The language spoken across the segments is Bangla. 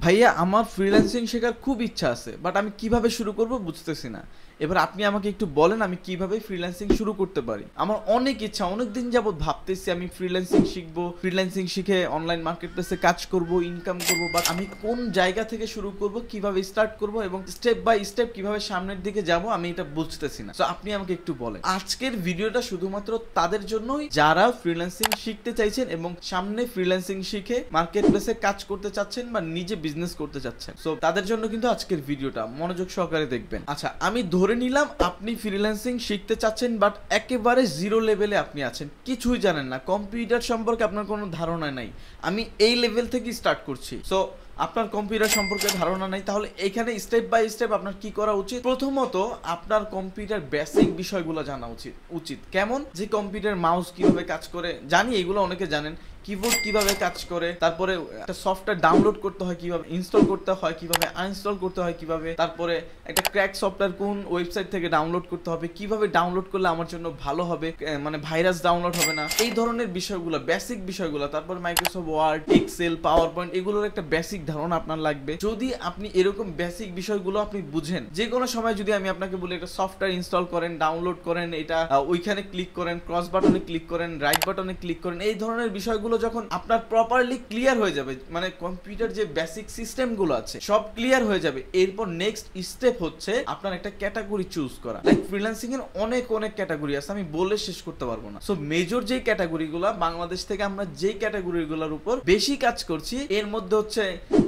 ভাইয়া আমার ফ্রিল্যান্সিং শেখার খুব ইচ্ছা আছে, বাট আমি কিভাবে শুরু করব বুঝতেছি না। এবার আপনি আমাকে একটু বলেন আমি কিভাবে ফ্রিল্যান্সিং শুরু করতে পারি। আমার অনেক ইচ্ছা, অনেক দিন যাবত ভাবতেছি আমি ফ্রিল্যান্সিং শিখবো, ফ্রিল্যান্সিং শিখে অনলাইন মার্কেট প্লেসে কাজ করব, ইনকাম করব, বাট আমি কোন জায়গা থেকে শুরু করব, কিভাবে স্টার্ট করব এবং স্টেপ বাই স্টেপ কিভাবে সামনের দিকে যাব আমি এটা বুঝতেছি না। তো আপনি আমাকে একটু বলেন। আজকের ভিডিওটা শুধুমাত্র তাদের জন্যই যারা ফ্রিল্যান্সিং শিখতে চাইছেন এবং সামনে ফ্রিল্যান্সিং শিখে মার্কেট প্লেসে কাজ করতে চাচ্ছেন বা নিজে বিজনেস করতে চাচ্ছেন। সো তাদের জন্য কিন্তু আজকের ভিডিওটা মনোযোগ সহকারে দেখবেন। আচ্ছা, আমি ধরে নিলাম আপনি ফ্রিল্যান্সিং শিখতে চাচ্ছেন, বাট একেবারে জিরো লেভেলে আপনি আছেন, কিছুই জানেন না, কম্পিউটার সম্পর্কে আপনার কোনো ধারণা নাই। আমি এই লেভেল থেকে স্টার্ট করছি। সো আপনার কম্পিউটার সম্পর্কে ধারণা নাই, তাহলে এখানে স্টেপ বাই স্টেপ আপনার কি করা উচিত? প্রথমত আপনার কম্পিউটার বেসিক বিষয়গুলো জানা উচিত কেমন? যে কম্পিউটার মাউস কিভাবে কাজ করে জানি, এগুলো অনেকে জানেন। কিবোর্ড কিভাবে কাজ করে, তারপরে একটা সফটওয়্যার ডাউনলোড করতে হয় কিভাবে, ইনস্টল করতে হয় কিভাবে, আনইনস্টল করতে হয় কিভাবে, তারপরে একটা ক্র্যাক সফটওয়্যার কোন ওয়েবসাইট থেকে ডাউনলোড করতে হবে, কিভাবে ডাউনলোড করলে আমার জন্য ভালো হবে, মানে ভাইরাস ডাউনলোড হবে না, এই ধরনের বিষয়গুলো, বেসিক বিষয়গুলো। তারপর Microsoft Word, Excel, PowerPoint, এগুলোর একটা বেসিক ধারণা আপনার লাগবে। যদি আপনি এরকম বেসিক বিষয়গুলো আপনি বুঝেন, যে কোনো সময় যদি আমি আপনাকে বলি একটা সফটওয়্যার ইনস্টল করেন, ডাউনলোড করেন, এটা ওইখানে ক্লিক করেন, ক্রস বাটনে ক্লিক করেন, রাইট বাটনে ক্লিক করেন, এই ধরনের বিষয়গুলো যখন আপনার প্রপারলি ক্লিয়ার হয়ে যাবে, মানে কম্পিউটার যে বেসিক সিস্টেমগুলো আছে সব ক্লিয়ার হয়ে যাবে, এরপর নেক্সট স্টেপ হচ্ছে আপনার একটা ক্যাটাগরি চুজ করা। লাইক ফ্রিল্যান্সিং এর অনেক ক্যাটাগরি আছে, আমি বলে শেষ করতে পারবো না। সো মেজর যেই ক্যাটাগরিগুলো বাংলাদেশ থেকে আমরা যেই ক্যাটাগরিগুলোর উপর বেশি কাজ করছি, এর মধ্যে হচ্ছে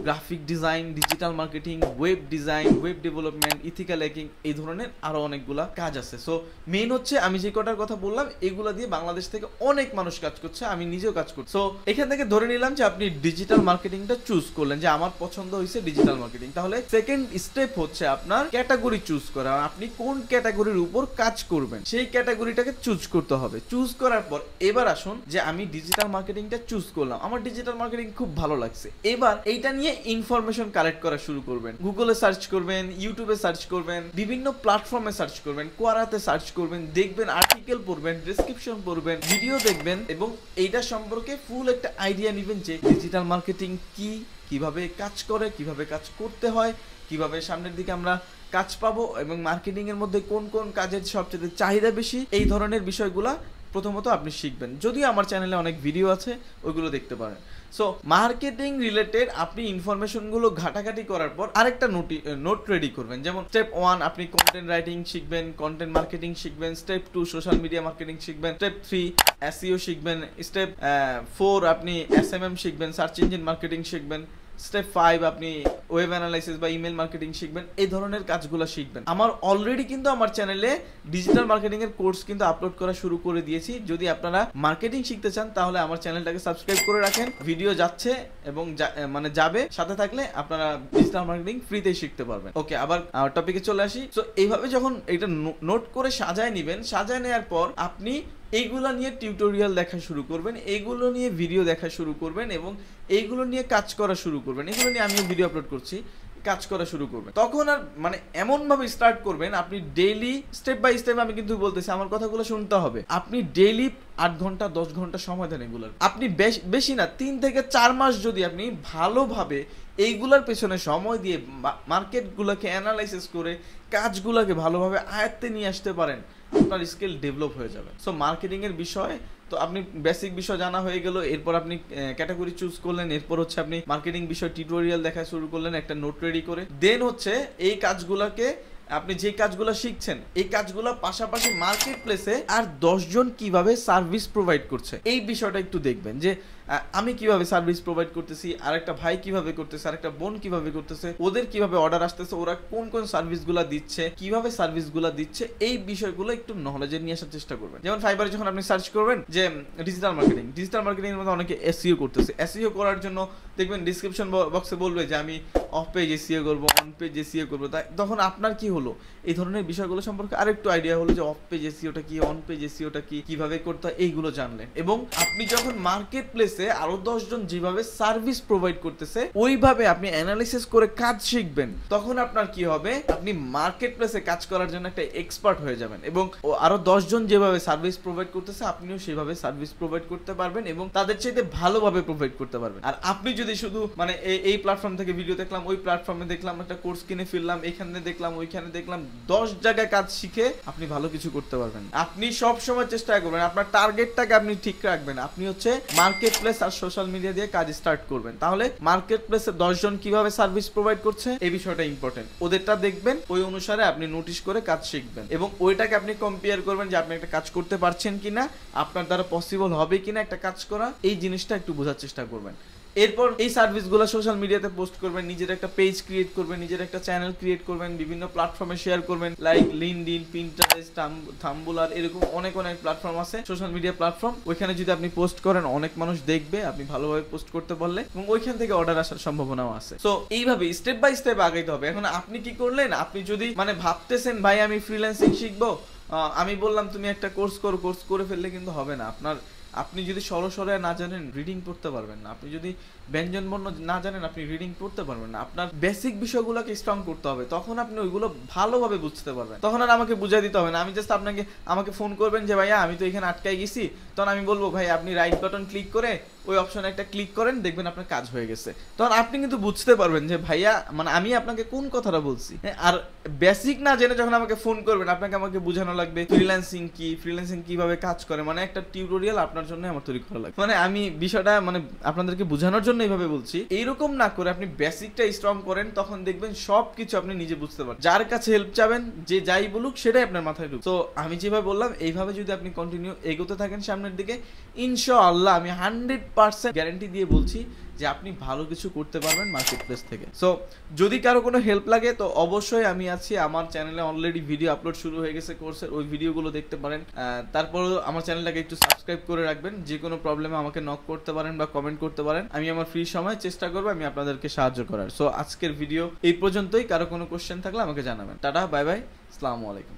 graphic design, digital marketing, web design, web development, ethical hacking, এই ধরনের আরো অনেকগুলা কাজ আছে। সো মেইন হচ্ছে আমি যে কটার কথা বললাম এগুলা দিয়ে বাংলাদেশ থেকে অনেক মানুষ কাজ করছে, আমি নিজেও কাজ করছি। সো এখান থেকে ধরে নিলাম যে আপনি ডিজিটাল মার্কেটিংটা চুজ করলেন, যে আমার পছন্দ হয়েছে ডিজিটাল মার্কেটিং। তাহলে সেকেন্ড স্টেপ হচ্ছে আপনার ক্যাটাগরি চুজ করা। আপনি কোন ক্যাটাগরির উপর কাজ করবেন সেই ক্যাটাগরিটাকে চুজ করতে হবে। চুজ করার পর এবার আসুন যে আমি ডিজিটাল মার্কেটিংটা চুজ করলাম, আমার ডিজিটাল মার্কেটিং খুব ভালো লাগছে, এবার এইটা নিয়ে ইনফরমেশন কালেক্ট করা শুরু করবেন। গুগলে সার্চ করবেন, ইউটিউবে সার্চ করবেন, বিভিন্ন প্ল্যাটফর্মে সার্চ করবেন, কোয়ারাতে সার্চ করবেন, দেখবেন, আর্টিকেল পড়বেন, ডেসক্রিপশন পড়বেন, ভিডিও দেখবেন এবং এইটা সম্পর্কে ফুল একটা আইডিয়া নেবেন যে ডিজিটাল মার্কেটিং কি, কিভাবে কাজ করে, কিভাবে কাজ করতে হয়, কিভাবে সামনের দিকে আমরা কাজ পাবো এবং মার্কেটিং এর মধ্যে কোন কোন কাজের সবচেয়ে চাহিদা বেশি, এই ধরনের বিষয়গুলা প্রথমত আপনি শিখবেন। যদিও আমার চ্যানেলে অনেক ভিডিও আছে, ওইগুলো দেখতে পারেন। সো মার্কেটিং রিলেটেড আপনি ইনফরমেশনগুলো ঘাটাঘাটি করার পর আরেকটা নোট রেডি করবেন। যেমন স্টেপ 1 আপনি কন্টেন্ট রাইটিং শিখবেন, কন্টেন্ট মার্কেটিং শিখবেন। স্টেপ 2 সোশ্যাল মিডিয়া মার্কেটিং শিখবেন। স্টেপ 3 এসইও শিখবেন। স্টেপ 4 আপনি এসএমএম শিখবেন, সার্চ ইঞ্জিন মার্কেটিং শিখবেন। স্টেপ 5 আপনি ওয়েব অ্যানালাইসিস বা ইমেল মার্কেটিং শিখবেন। এই ধরনের কাজগুলো শিখবেন। আমার অলরেডি কিন্তু আমার চ্যানেলে ডিজিটাল মার্কেটিং এর কোর্স কিন্তু আপলোড করা শুরু করে দিয়েছি। যদি আপনারা মার্কেটিং শিখতে চান তাহলে আমার চ্যানেলটাকে সাবস্ক্রাইব করে রাখেন, ভিডিও যাচ্ছে এবং মানে যাবে, সাথে থাকলে আপনারা ডিজিটাল মার্কেটিং ফ্রিতেই শিখতে পারবেন। ওকে, আবার টপিকে চলে আসি। সো এইভাবে যখন এটা নোট করে সাজায় নেবেন, সাজায় নেওয়ার পর আপনি এইগুলো নিয়ে টিউটোরিয়াল দেখা শুরু করবেন, এইগুলো নিয়ে ভিডিও দেখা শুরু করবেন এবং এইগুলো নিয়ে কাজ করা শুরু করবেন। এগুলো নিয়ে আমিও ভিডিও আপলোড করছি, কাজ করা শুরু করবেন। তখন আর মানে এমন ভাবে স্টার্ট করবেন আপনি ডেইলি স্টেপ বাই স্টেপ, আমি কিন্তু বলতেছি আমার কথাগুলো শুনতে হবে। আপনি ডেইলি 8 ঘন্টা 10 ঘন্টা সময় দেন এগুলোর। আপনি বেশি না 3 থেকে 4 মাস যদি আপনি ভালোভাবে এইগুলার পেছনে সময় দিয়ে মার্কেটগুলোকে অ্যানালাইসিস করে কাজগুলোকে ভালোভাবে আয়ত্তে নিয়ে আসতে পারেন, আপনার স্কিল ডেভেলপ হয়ে যাবে। সো মার্কেটিং এর বিষয় তো আপনি বেসিক বিষয় জানা হয়ে গেল, এরপর আপনি ক্যাটাগরি চুজ করলেন, এরপর হচ্ছে আপনি মার্কেটিং বিষয় টিউটোরিয়াল দেখা শুরু করলেন একটা নোট রেডি করে। দেন হচ্ছে এই কাজগুলোকে আপনি যে কাজগুলো শিখছেন এই কাজগুলো পাশাপাশি মার্কেট প্লেসে আর 10 জন কিভাবে সার্ভিস প্রোভাইড করছে এই বিষয়টা একটু দেখবেন। যে আমি কিভাবে সার্ভিস প্রোভাইড করতেছি, আরেকটা ভাই কিভাবে করতেছে, আরেকটা বোন কিভাবে করতেছে, ওদের কিভাবে অর্ডার আসতেছে, ওরা কোন কোন সার্ভিসগুলো দিচ্ছে, কিভাবে সার্ভিসগুলো দিচ্ছে, এই বিষয়গুলো একটু নলেজে নিয়ে আসার চেষ্টা করবেন। যেমন ফাইবারে যখন আপনি সার্চ করবেন যে ডিজিটাল মার্কেটিং এর মধ্যে অনেকে এসইও করতেছে, এসইও করার জন্য দেখবেন ডিসক্রিপশন বক্সে বলবে যে আমি অফ পেজ এসইও করবো, অন পেজ এসইও করবো। তাই তখন আপনার কি হলো, এই ধরনের বিষয়গুলো সম্পর্কে আরেকটু আইডিয়া হলো যে অফ পেজ এসইওটা কি, অন পেজ এসইওটা কি, কিভাবে করতে হয়, এইগুলো জানলেন। এবং আপনি যখন মার্কেট প্লেসে প্লেসে আরো 10 জন যেভাবে সার্ভিস প্রোভাইড করতেছে ওইভাবে আপনি অ্যানালিসিস করে কাজ শিখবেন, তখন আপনার কি হবে, আপনি মার্কেট প্লেসে কাজ করার জন্য একটা এক্সপার্ট হয়ে যাবেন এবং আরো 10 জন যেভাবে সার্ভিস প্রোভাইড করতেছে আপনিও সেভাবে সার্ভিস প্রোভাইড করতে পারবেন এবং তাদের চাইতে ভালোভাবে প্রোভাইড করতে পারবেন। আর আপনি যদি শুধু মানে এই প্ল্যাটফর্ম থেকে ভিডিও দেখলাম, ওই প্ল্যাটফর্মে দেখলাম, একটা কোর্স কিনে ফেললাম, এখানে দেখলাম, ওইখানে দেখলাম, 10 জায়গায় কাজ শিখে আপনি ভালো কিছু করতে পারবেন। আপনি সব সময় চেষ্টা করবেন আপনার টার্গেটটাকে আপনি ঠিক রাখবেন, আপনি হচ্ছে মার্কেট প্লেস আর সোশ্যাল মিডিয়া দিয়ে কাজ স্টার্ট করবেন। তাহলে মার্কেট প্লেসে 10 জন কিভাবে সার্ভিস প্রোভাইড করছে এই বিষয়টা ইম্পর্টেন্ট, ওদেরটা দেখবেন, ওই অনুসারে আপনি নোটিশ করে কাজ শিখবেন এবং ওইটাকে আপনি কম্পেয়ার করবেন যে আপনি একটা কাজ করতে পারছেন কিনা, আপনার দ্বারা পসিবল হবে কিনা একটা কাজ করা, এই জিনিসটা একটু বোঝার চেষ্টা করবেন। এরপর এই সার্ভিসগুলো সোশ্যাল মিডিয়াতে পোস্ট করবেন, নিজের একটা পেজ ক্রিয়েট করবেন, নিজের একটা চ্যানেল ক্রিয়েট করবেন, বিভিন্ন প্ল্যাটফর্মে শেয়ার করবেন, লাইক লিঙ্কডইন, পিন্টারেস্ট, থাম্বলার, এরকম অনেক প্ল্যাটফর্ম আছে সোশ্যাল মিডিয়া প্ল্যাটফর্ম। ওইখানে যদি আপনি পোস্ট করেন অনেক মানুষ দেখবে আপনি ভালোভাবে পোস্ট করতে পারলে এবং ওইখান থেকে অর্ডার আসার সম্ভাবনাও আছে। সো এইভাবে স্টেপ বাই স্টেপ আগাইতে হবে। এখন আপনি কি করলেন, আপনি যদি মানে ভাবতেছেন ভাই আমি ফ্রিল্যান্সিং শিখবো, আমি বললাম তুমি একটা কোর্স করে ফেললে কিন্তু হবে না। আপনি যদি সরসরে না জানেন রিডিং পড়তে পারবেন না, আপনি যদি ব্যঞ্জন বর্ণ না জানেন আপনি রিডিং পড়তে পারবেন না। আপনার বেসিক বিষয়গুলোকে স্ট্রং করতে হবে, তখন আপনি ওইগুলো ভালোভাবে বুঝতে পারবেন। তখন আর আমাকে বুঝাই দিতে হবে না, আমি জাস্ট আমাকে ফোন করবেন যে ভাইয়া আমি তো এখানে আটকাই গেছি, তখন আমি বলবো ভাই আপনি রাইট বাটন ক্লিক করে ওই অপশনে একটা ক্লিক করেন, দেখবেন আপনার কাজ হয়ে গেছে। তখন আপনি কিন্তু বুঝতে পারবেন যে ভাইয়া মানে আমি আপনাকে কোন কথাটা বলছি। আর বেসিক না জেনে যখন আমাকে ফোন করবেন আমাকে বোঝানো লাগবে ফ্রিল্যান্সিং কি, ফ্রিল্যান্সিং কিভাবে কাজ করে, মানে একটা টিউটোরিয়াল আপনার জন্য আমার তৈরি করা লাগবে। মানে আমি বিষয়টা মানে আপনাদেরকে বোঝানোর জন্য এইভাবে বলছি। এইরকম না করে আপনি বেসিকটা স্ট্রং করেন, তখন দেখবেন সবকিছু আপনি নিজে বুঝতে পারবেন। যার কাছে হেল্প চাবেন, যে যাই বলুক সেটাই আপনার মাথায় ঢুকবে। তো আমি যেভাবে বললাম এইভাবে যদি আপনি কন্টিনিউ এগোতে থাকেন সামনের দিকে, ইনশাআল্লাহ আমি 100% গ্যারান্টি দিয়ে বলছি যে আপনি ভালো কিছু করতে পারবেন মার্কেট প্লেস থেকে। সো যদি কারো কোনো হেল্প লাগে তো অবশ্যই আমি আছি, আমার চ্যানেলে অলরেডি ভিডিও আপলোড শুরু হয়ে গেছে কোর্সের, ওই ভিডিওগুলো দেখতে পারেন। তারপরও আমার চ্যানেলটাকে একটু সাবস্ক্রাইব করে রাখবেন। যে কোনো প্রবলেমে আমাকে নক করতে পারেন বা কমেন্ট করতে পারেন, আমি আমার ফ্রি সময় চেষ্টা করবো আমি আপনাদেরকে সাহায্য করার। সো আজকের ভিডিও এই পর্যন্তই, কারো কোনো কোশ্চেন থাকলে আমাকে জানাবেন। টাটা, বাই বাই, আসসালামু আলাইকুম।